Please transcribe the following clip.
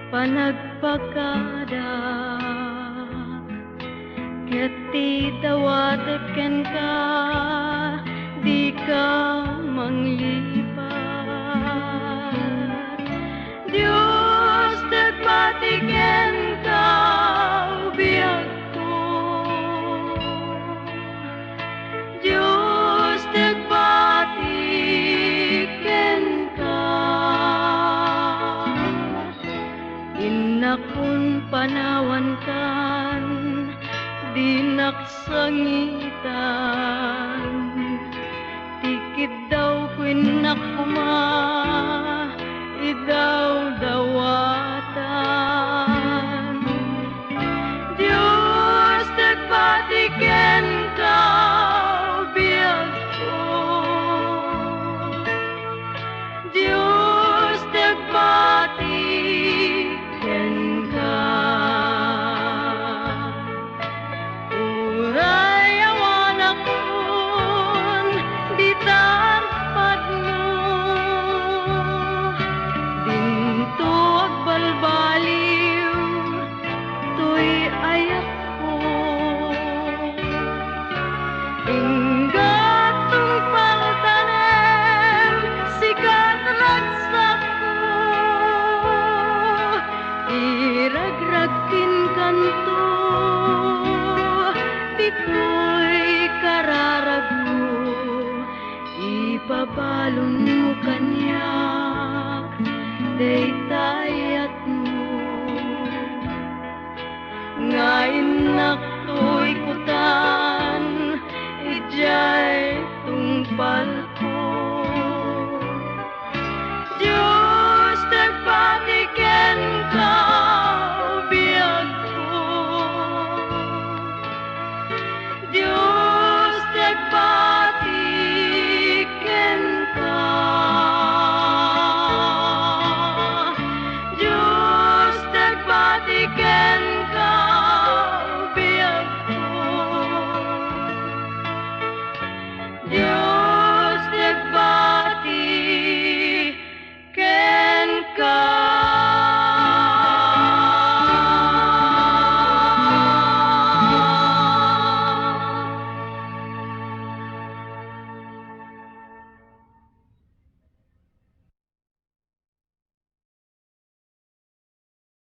panagpakada ket ti dawatek ken ka di ka manglipat. Diyos nagpati ken ka biag ko, Diyos nagpati ken ka. Inakun panawan kan di naksangitan, tikid daw kwinakuma idaw dawatan. Diyos nagpati ken ka biag ko, Diyos nagpati ken ka. Uray awan akon di tarpad mo, dinto agbalbaliw to'y ayak ko. Inggat tong paltanem sikat ragsak ko, iragragkin kanto di ko'y kararagmo, ipabalon mo kanyak dayta